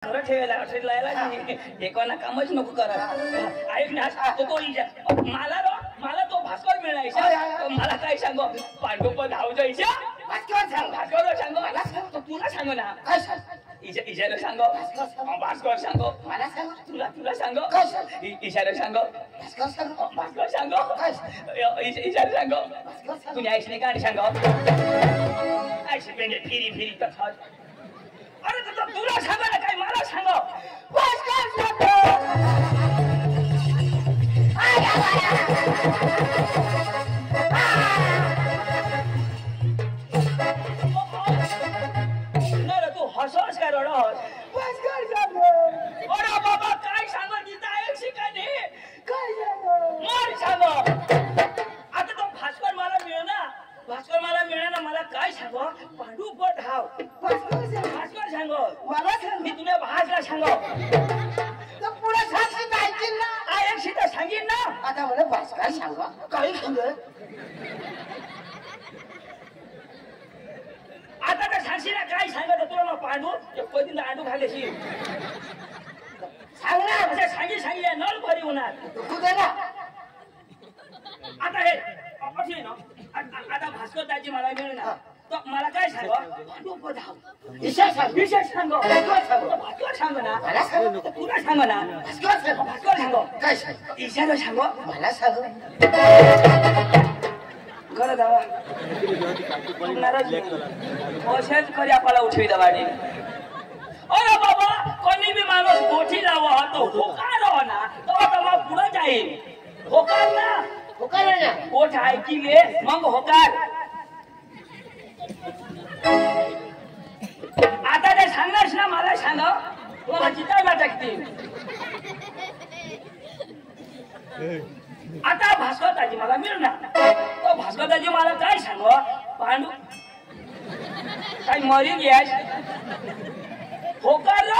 खरं ठेवायला एकाना कामच नको करा ऐक ना तो मला तो भास्कर मिळायचा मला काय सांगो पांडुप धाव जायच्या भास्कर सांगो मला तुला सांगो ना इशारा सांगो भास्कर सांगो मला सांगो तुला सांगो इशारा सांगो भास्कर सांगो इशारा सांगो तुझ्या आईने गाणी सांगो आईशी पेंडे फिरी फिरी कथा अरे तुला सांगा ना काय मला सांगो भास्कर सांगो तू हसोस का रडोस भास्कर सांगो अरे बाबा काय सांगो तिथं ऐक शिकाने काय सांगो मार सांगो आता तो भास्कर मला मिळेना मला काय सांगो पांडू पट हाव भास्कर सांगो मला सांग मी तुला भाषला सांगो तर पुढे सांगशील ऐकील ना ऐक शिता सांगीन ना आता मला भास्कर सांगो काय सांगो आता तर सांगशील ना काय सांगत तुला मग पांडू कधी आंडू खाल्ल्याशी सांग ना सांगी नळ भरी होणार तू दे ना आता हे असे ना आता भास्कर दाजी मला मिळणार तर मला काय सांगो विशेष सांगो भास्कर सांगो ना तुला सांगो ना भास्कर सांगो काय सांगो इशारा सांगो मला सांगो घर जावा असेच खरी आपल्याला उठवी दवाडी अरे बाबा कोणी बी माणूस गोठी लावा तो होकार हो ना तो आता मग पुढे जाईल होकार ना गोठ ऐकिले मग होकार आता ते सांगणारच ना मला सांग तुला चिताय टाकते आता भास्कर दाजी मला मिळणार तो भास्कर दाजी मला काय सांग पांडू काय मरी गॅस होकार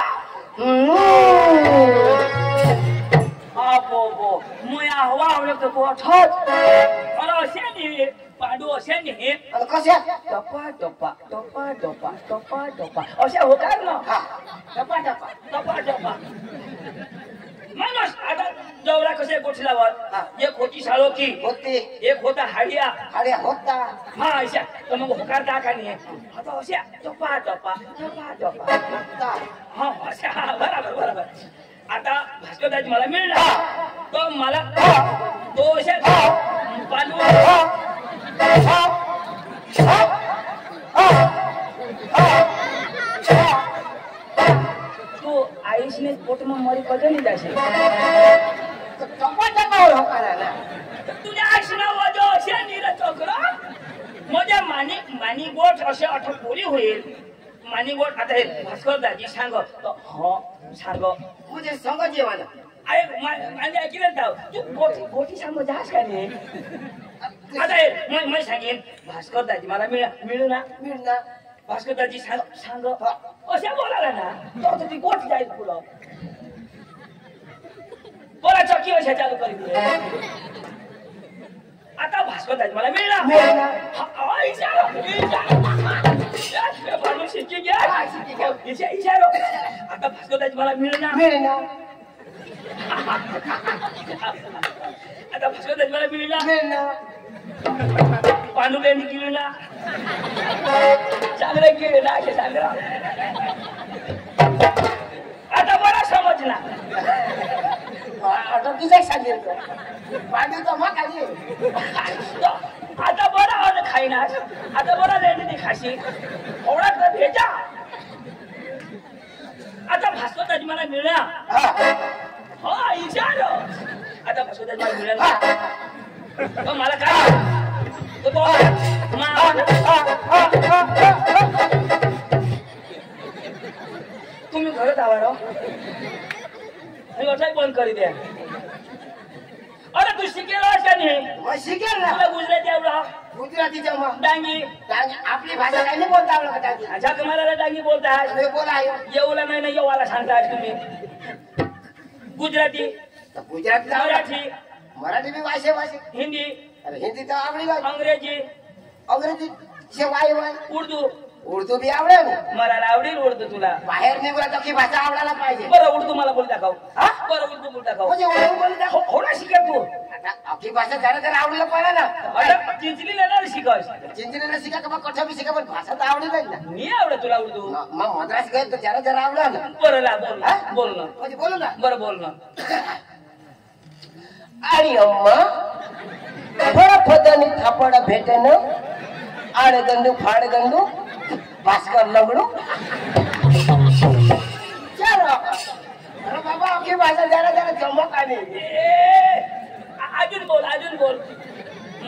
बो मुया हवा आवडे तो कोठत अरे असे नाही पांडू असे नाही कशा टप्पा असे होकार ना टप्पा माणूस आता जवळा कसे गोठी लावत एक होती साळोकी होती एक होता हाडिया होता हा अशा तर मग होकार टाका नाही आता अशा टप्पा हा अशा बरोबर आता भास्कर दाजी मला मिळणार तो मला तो अशा पांडू तू आईशने पोट में मरी कधी नाही जाशील तुझ्या आईशना वजो असे नीर चक्र माझ्या मानी गोठ असे अठ पुरी होईल मानी गोठ आता हे भास्कर दाजी सांग हो सांग म्हणजे सांग जेवायला माझ्या ऐकलं जाऊ तू गोठी सांगू जास का नाही आता हे मी सांगेन भास्कर दाजी मला मिळणार भास्कर दाजी सांग अशा बोलायला ना तो ती गोठ जाईल पुढं बोला चक्की अशा चालू करीत आता भास्कर दाजी मला मिळणार आता भास्कर दाजी मला मिळणार आता भास्कर दाजी मला मिळणार पांडू लेंडी किळला चांगले किळे ना असे चांगला आता बरा समजला आता तुझा सांगेल पांडूचा मग खाली आता बरा खाईना आता बरा लेंडी खाशी एवढा तर भेजा आता भास्कर दाजी मला मिळणार हा इशारो आता भास्कर दाजी मला मिळणार मला काय तुम्ही घरात आवा बंद करी द्या अरे तू शिकेल का नाही शिकेल ना गुजराती आवडा गुजराती डांगी आपली भाषा काही नाही बोलता आवडत डांगी अच्छा तुम्हाला डांगी बोलता बोला येऊला नाही ना येवाला सांगता तुम्ही गुजराती मराठी भी भाषा हिंदी हिंदी तो आवड़ी अंग्रेजी अंग्रेजी से वाई उर्दू उर्दू बी आवडेल मला आवडेल उर्दू तुला बाहेर निघून तर की भाषा आवडायला पाहिजे बरं उर्दू मला बोल दाखव हा बरं उर्दू बोल दाखव म्हणजे उर्दू बोलता हो ना शिकेल तू आता अख्खी भाषा जरा जरा आवडलं पाहिजे ना अरे चिंचलीला ना शिकवस चिंचणीला शिका का मग कठा बी शिका पण भाषा तर आवडेल ना मी आवडत तुला उर्दू मग मद्रास गेल तर जरा जरा आवडला ना बरं ला बोल ना बोल ना म्हणजे बोलू ना बरं बोल ना आणि अम्मा फळफदनी थापड भेटन आडगंडू फाडगंडू भास्कर लंगडू चलो अरे बाबा अख्खी भाषा जरा जरा चमक आली अजून बोल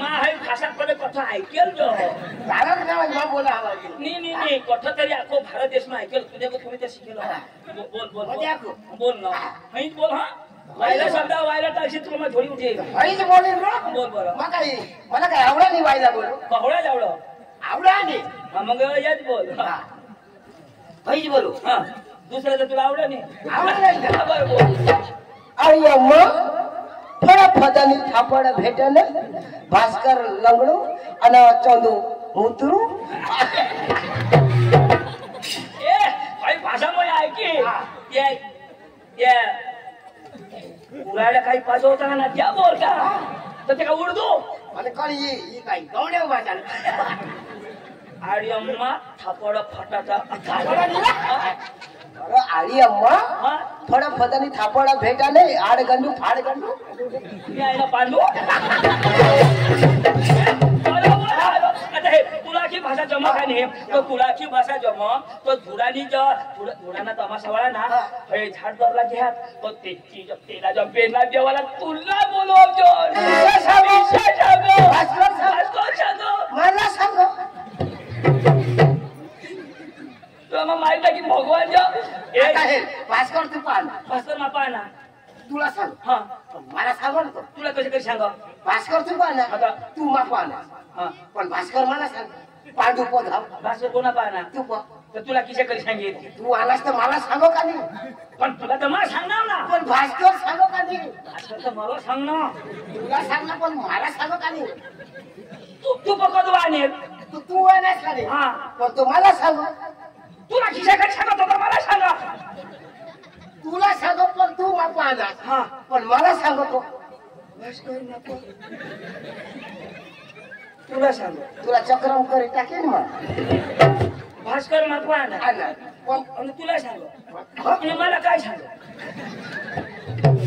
हाय भाषा पहिले कथा ऐकेल जो झालं ना मग बोला हवा नाही कथा तरी आखो भारत देशमा ऐकेल तुझ्या तुम्ही ते शिकेल बोल ना माहित बोल हा वायला शब्द वायला टाकशी तुला मग थोडी उठी हळीच बोलेल ना बोल बरं मग काही मला काय आवडा नाही वायला बोलू कवळा जावळं आवडा नाही मग याच बोल हळीच बोलू हा दुसऱ्याचं तुला आवडलं नाही आवडला नाही बरं बोल आणि अम्मा फळफदनी थापड भेटन भास्कर लंगडू आणि चंदू मुतरू ए काही भाषा मध्ये ऐकी उरायला काही पास होता ना त्या बोल का तर ते का उर्दू आणि कळी ही काही गवड्या भाषा आणि अम्मा थापड फटाचा अरे आळी अम्मा फळफदनी थापड भेटाने आडगंडू फाडगंडू मी आहे ना पांडू आता हे कुलाची भाषा जमा का नाही तो कुलाची भाषा जमा तो धुरानी धुराना तमाशावाला ना हे झाड धरला घ्या तो तेला जब पेरला देवाला तुला बोलवतो मला सांग तुला मग माहित आहे की भगवान भास्कर तू पाहा भास्कर मा पाहा ना तुला सांग हा मला सांग ना तुला कसे कसे सांग भास्कर तू पाहा आता तू मा पाहा हा पण भास्कर मला सांग पांडू पधाव भास्कर कोणा पाहा ना तू पहा तर तुला किशा कधी सांगेल तू आलास तर मला सांगो का नाही पण तुला तर मला सांगणार ना पण भास्कर सांगो का नाही भास्कर तर मला सांग ना तुला सांग ना पण मला सांगो का नाही तू पकड वाणेल तू आलास का नाही हा पण तू मला सांगो तुला किशा कधी सांगत होता मला सांगा तुला सांगो पण तू मा पाहा हा पण मला सांगतो तुला सांग तुला चक्रम करी टाकेन मग भास्कर महत्वा ना पण तुला सांग आणि मला काय सांग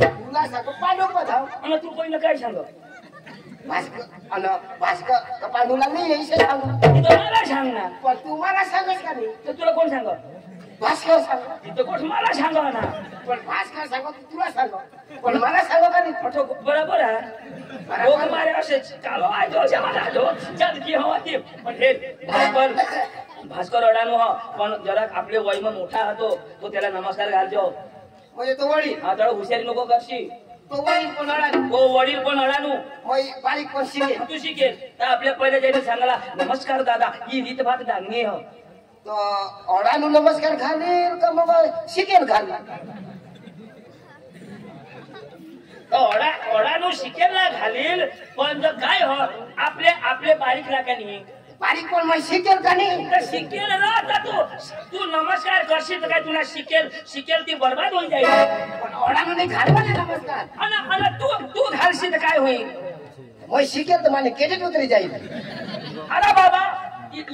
तुला सांगो पांडू पधाव आणि तू पहिलं काय सांग भास्कर पांडूला नाही यायचं सांगू तिथं मला सांग ना पण तू मला सांगच का नाही तर तुला कोण सांग भास्कर सांग तिथं कोण मला सांगा ना पण भास्कर सांगो तुला सांगो पण मला सांगो का नाही बरोबर आहे लोक मारे असेच चालो आजो जमाना चल की हवा ती पण हे भास्कर अडानो हा पण जरा आपले वयमा मोठा होतो तो त्याला नमस्कार घालजो म्हणजे तो वडील हा जरा हुशारी नको करशी तो वडील पण अडाणी हो वडील पण अडानू बारीक पण शिके तू शिकेल तर आपल्या पहिले ज्याने सांगाला नमस्कार दादा ही रीत भात डांगणे हो तो अडाणू नमस्कार घालील का मग शिकेल घाल ओढानू शिकेल ना घालील पण जर काय हो आपले आपले बारीक राखानी बारीक पण मग शिकेल का नाही तर शिकेल ना आता तू नमस्कार करशील तर काय तुला शिकेल ती बरबाद होऊन जाईल पण अडाणू नाही घालवा ना नमस्कार आणि तू घालशील तर काय होईल मग शिकेल तर मला केटीत उतरी जाईल अरे बाबा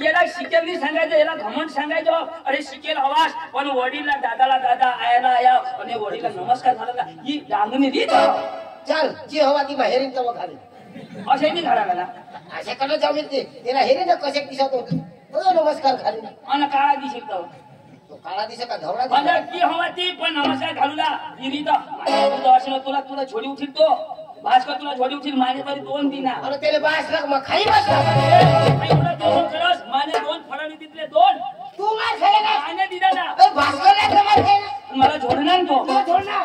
याला शिकेल नाही सांगायचं याला घमंड सांगायचं अरे शिकेल हवास पण वडीलला दादाला दादा आयाला आया आणि वडीलला नमस्कार घालायला ही डांगणी रीत चल जी हवा ती हेरीन तर घाली असे नाही घालायला ना असे कडे जाऊन ते त्याला हेरीन कसे दिसत होती नमस्कार घाली आणि काळा दिशी तो काळा दिसे का धवळा म्हणजे ती हवा ती पण नमस्कार घालूला ही रीत तुला छोडी उठील तो भास्कर तुला छोडी उठील माने तरी 2 दिना अरे त्याला बास लाग मग खाई बस माने 2 फडाने तिथले 2 तू मार खायला का माने दिला ना भास्कर मार खायला मला झोडणार तो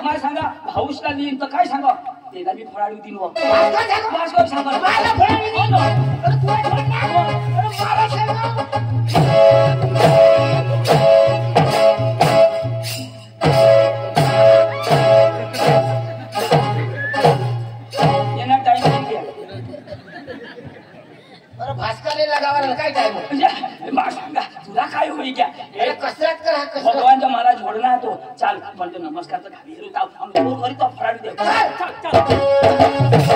मला सांगा भाऊसला लिहिन तर काय सांगा त्याला मी फडाडी तीन भास्कर सांगा मला फडाडी अरे तू अरे मला सांगा भास्कर लगावायला काय टाइम सांगा तुला काय चाल पण तो नमस्कार तर घाली रू ताव आम दूर करी तो फराडी दे चल चल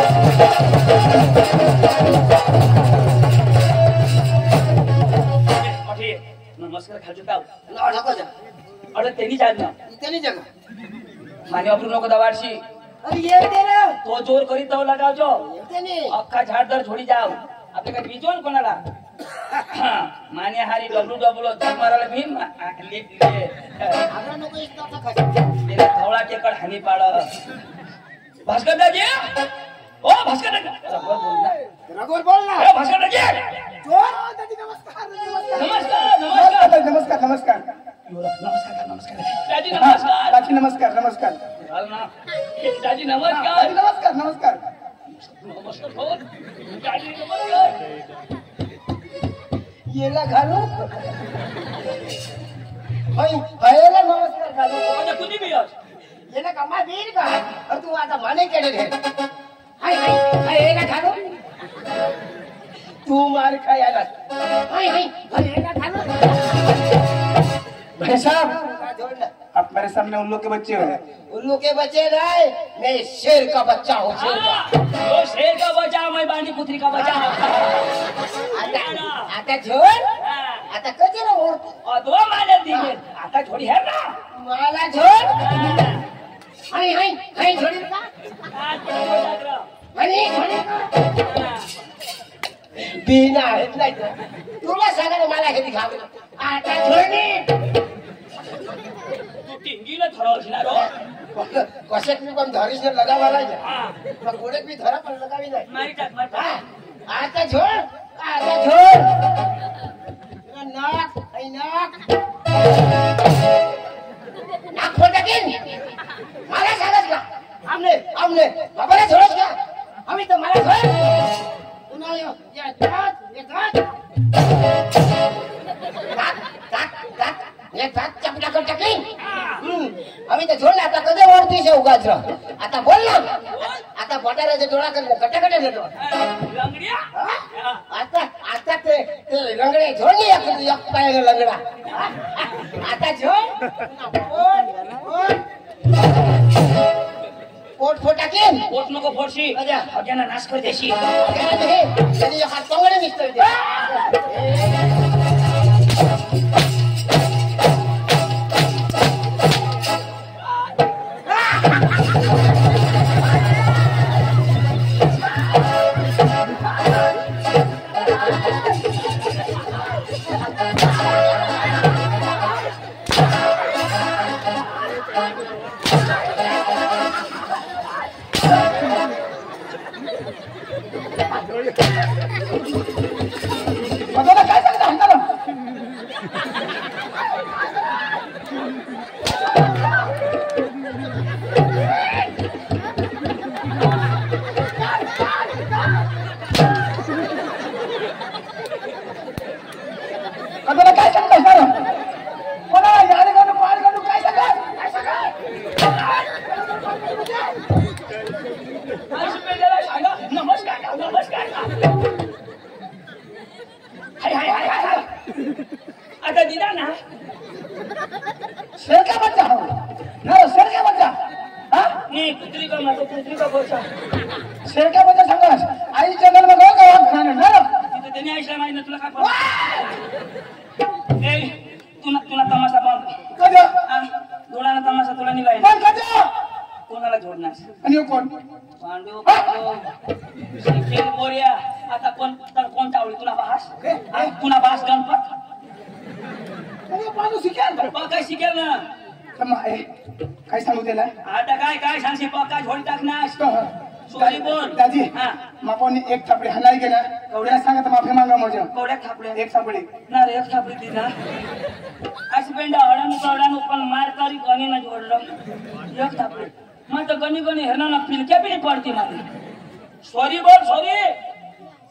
ओके नमस्कार खाजू ताव ना नको जा अरे तेनी जाग ना तेनी जग माने अपरू नको दवाडशी अरे ये दे रे तो जोर करी तो लगावजो तेनी अख्खा झाडदार छोडी जाव आपले काय बीजो न कोणाला माने हारी डब्ल्यू डब्ल्यू मारायला भीम आग्रा नको इतना खा तेरा थोडा टेकड हानी पाड भास्कर दाजी ओ भास्कर दाजी रघुवर बोल ना ए भास्कर दाजी जोर दादी नमस्कार नमस्कार नमस्कार नमस्कार नमस्कार नमस्कार दाजी नमस्कार दाजी नमस्कार नमस्कार चाल ना दाजी नमस्कार नमस्कार नमस्कार नमस्कार हो दाजी नमस्कार येला घालू होय हयला नमस्कार घालू आता कुणी बी अस येला कमा बीर का और तू आता माने केले रे हाय हाय येला घालू तू मार काय आला हाय हाय येला घालू भाई साहब जोड़ ना आप मेरे सामने उन लोग के बच्चे हो उल्लू के बच्चे रहे मैं शेर का बच्चा हूँ शेर का ओ शेर का बचा मैं बांडी पुत्री का बचा आता झोड आता कचरा ओढतो दो माने दिले आता थोडी है ना मला झोड हाय हाय हाय झोडी का आणि झोडी का बिना आहेत नाही तुला सांगा मला हे दिखावलं आता झोडी तू टिंगीला ठरवशील ना रो कसे पण धरीस ने लगावाला ना गोडे भी धरा पण लगावी नाही मारी टाक आता झोड आता झोड नाक आई नाक नाक फोटा की मला सांगत का आमने आमने बाबाला झोडच का आम्ही तर मला झोड पुन्हा या दात एक दात चपला कर टाकली आम्ही तर झोडला आता कधी ओढतीस उगाच आता बोल ना आता बोटाला डोळा कर कटाकटा देतो लंगड्या आता आता ते लंगडे झोडली एक पाय लंगडा आता झोड पोट फोटा की पोट नको फोडशी अग्याना नाश कर देशी त्याने हात पंगडे निघतोय बघा काय सांगता हंगाला बघा काय सांगता सर कोणा याने गाणं पार गाणं काय सांगा नमस्कार नमस्कार हाय हाय हाय हाय आता दिला ना शेर का बच्चा हो ना शेर का बच्चा हाँ नहीं पुत्री का मतलब पुत्री का बच्चा शेर का बच्चा सांगा आई चॅनल मध्ये हो का वाट खाणं ना तिथे त्याने आईला माहिती ना तुला काय ए तुला तमाशा बंद कधी डोळ्याला तमाशा तुला निघाय पण कधी कोणाला जोडणार आणि हो कोण पांडू पांडू शिकेल बोरिया आता कोण टावळी तुला भास तुला भास गणपत माणूस शिकेल काय शिकेल ना काय सांगू त्याला आता काय सांगशील पक्का झोडी टाकणार सॉरी बोल दाजी हा आपण एक थापडी हाणायला गेला एवढ्या सांगा तर माफी मागा मोजा कवड्या थापल्या एक थापडी ना रे एक थापली ती ना अशी पेंडा अडाणू पण मार करी गणी ना जोडलं एक थापडी मग तर गणी हेरणार ना पिलक्या पिली पडते मला सॉरी बोल सॉरी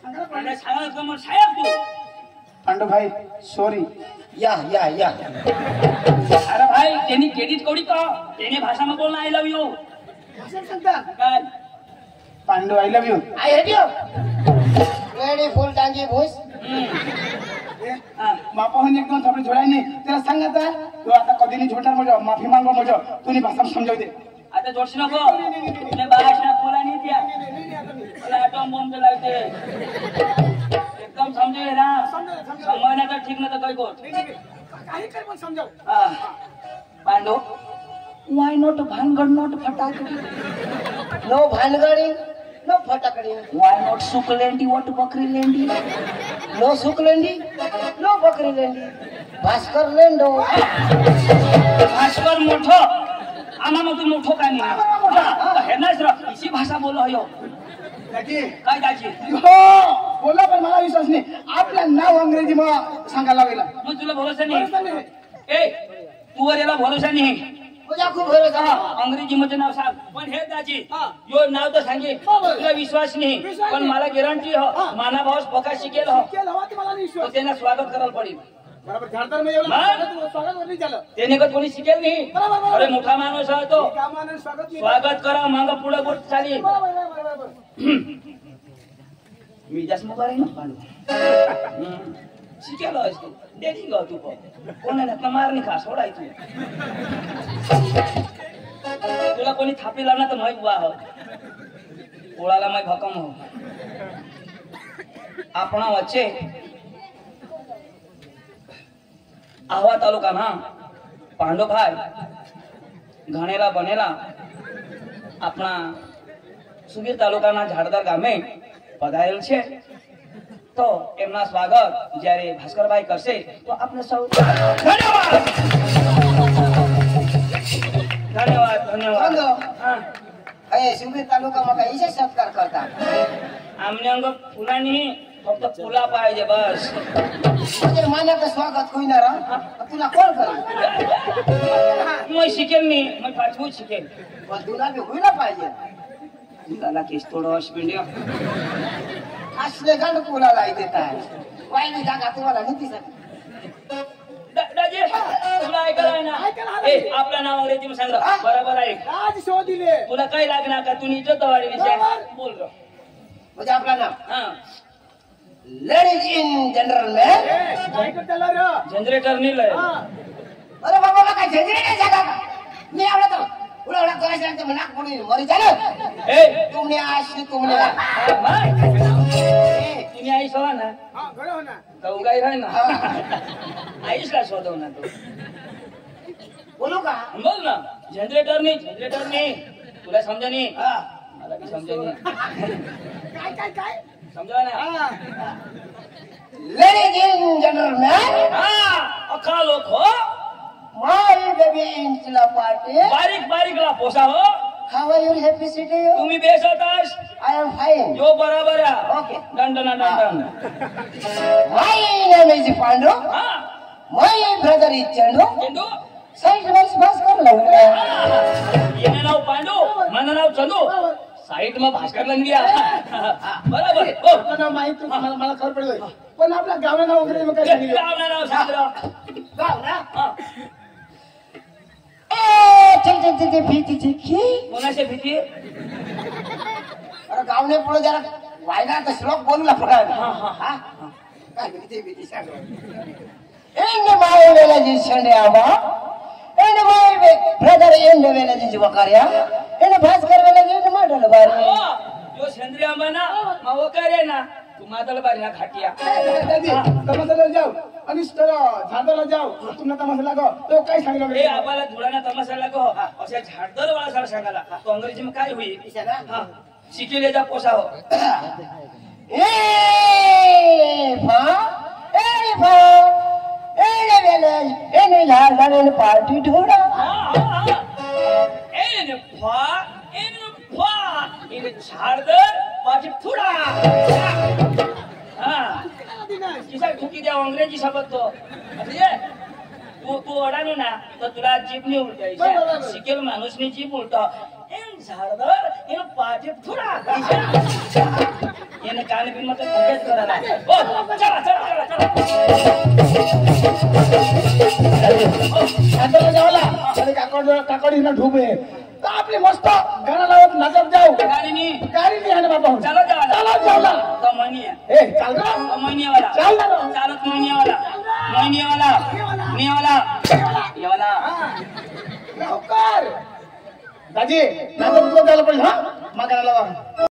सांगा का मग साहेब तू पांडू भाई सॉरी या या या अरे भाई त्यांनी क्रेडिट कोडी का त्याने भाषा में बोलना आई लव यू काय Pandu I love you I hate you ready फुल टांगी भूस मापा एकदम थोडे झोडायनी त्याला सांग आता तू आता कधी नाही झोटार म्हणजे माफी मागवा म्हणजे तुम्ही भाषा समजावू दे आता जोडशी नको तुने भाषा बोला नाही द्या मला आटोम बॉम्ब लावते एकदम समजे ना समजण्याचं ठीक नाही तर काही गोष्ट काही कर पण समजाव पांडू वाय नॉट भानगड नॉट फटाकडी नो भानगडी नो फटाकडी वाय नॉट सुकलेंडी वॉट बकरी लेंडी नो सुकलेंडी नो बकरी लेंडी भास्कर लेंडो भास्कर मोठं आम्हा मग तू मोठो का नाही हे नाच रा इसी भाषा बोलो हो काय दाजी हो बोला पण मला विश्वास नाही आपलं नाव अंग्रेजी मग सांगायला लागेल मग तुला भरोसा नाही ए तू वर याला भरोसा नाही तुझ्या खूप भरोसा अंग्रेजी मध्ये नाव सांग पण हे दाजी यो नाव तर सांगे तुला विश्वास नाही पण मला गॅरंटी हो माना भाऊस पका शिकेल हो तो त्यांना स्वागत करायला पडेल बरोबर झाडदार मी एवढं स्वागत नाही झालं त्याने का कोणी शिकेल नाही अरे मोठा माणूस आहे तो कामाने स्वागत करा माग पुढे गोष्ट चालेल मी जास्त मोबाईल आहे ना पांडू शिकेल असतो डेटिंग तू कोणाला मारणी खा सोडाय तू तुला कोणी थापी लावणार तर माहीत वाह ओळाला माहीत भकम हो आपण वच्चे आवा तालुका ना પાંડોભાઈ ઘણેલા બનેલા આપણા સુગીર તાલુકાના ઝાડદાર ગામે પધારેલ છે તો એમના સ્વાગત જ્યારે ભાસ્કરભાઈ કરશે તો આપણે સૌ ધન્યવાદ ધન્યવાદ ધન્યવાદ અરે સુગીર તાલુકામાં કઈ છે સત્કાર કરતા આમને અંગ ફૂલાની फक्त फुला पाहिजे बस मान्या स्वागत होईना तुला कोण करेल मग शिकेल मी मग पाचवूच शिकेल पण तुला बी होईना पाहिजे तुला केस थोडं हॉस्पिटल असले गंड कोणाला देत आहे वाईली जागा तुम्हाला नीती दाजी तुला ऐकायला आहे ना ए आपलं नाव अंग्रेजी मध्ये सांग बरोबर आहे आज शो दिले तुला काही लागणार का तुम्ही इज्जत वाढली विषय बोल रो म्हणजे आपला नाव हा ladies in general man generator नाही अरे बाबा काय जनरेटर जागा मी आवडत उडा उडा करायचं नाक पुढे मरी झालं ए तुमने आशी तुमने तुम्ही आई सवा ना जाऊ काही राही ना आईच का शोधव ना तू बोलू का बोल ना जनरेटर नाही तुला समजा नाही मला बी समजा नाही काय काय समजा ना लेडीज इन जनरल मॅन अख्खा लोक हो माय बेबी इंचला पार्टी बारीक ला पोसा हो how are you happy city तुम्ही बेसतास आय एम फाईन जो बराबर आहे ओके दंडन माय नेम इज पांडू हा my brother is Chandu Chandu साइड वर्ष बस कर लवकर येणे नाव पांडू माझं नाव चंदू साईड मग भास्कर लन गया बरोबर हो माहिती मला खबर पडलं पण आपल्या गावाला नाव वगैरे मग काय सांगितलं नाव सांग गाव ना ते भीती कोणाशी भीती अरे गावने पुढे जरा वायना तर श्लोक बोलू लागला काय भीती सांग एंड माय वेलाजी संडे आबा एंड माय ब्रदर एंड वेलाजी वकार्या एंड भास्कर वेलाजी मॉडल बारी जो सेंद्रिय आंबा ना मग वकारे ना तू मादल बारी ना खाटिया दादी तमाशाला जाऊ आणि झाडाला जाऊ तुम्हाला तमाशा लागो तो काय सांगितलं ए आबाला धुळाना तमाशा लागो असे झाडदर वाला सारा सांगाला तो अंग्रेजी में काय होईल हा शिकेलेचा पोसा हो ए वेलाज एने झाडाला पार्टी ढोडा झाडदर पाठी फुडा किसा ठुकी द्या अंग्रेजी शब्द तो तू अडाणू ना तर तुला जीभ नाही उलटायची शिकेल माणूसनी जीभ उलटा झाडदर एन पाठी फुडा याने कान बिन मत फुगेच करायला चला जावला अरे काकडी ना ढुबे आपली मस्त गाणं लावत नाचत जाऊ गाडीनी गाडी नाही आहे ना बाबा चलो चला चला तो महिने ए चाल ना महिनेवाला चाल ना चालत महिनेवाला येवाला लवकर दाजी नाचत जायला पाहिजे हा मग गाणं लावा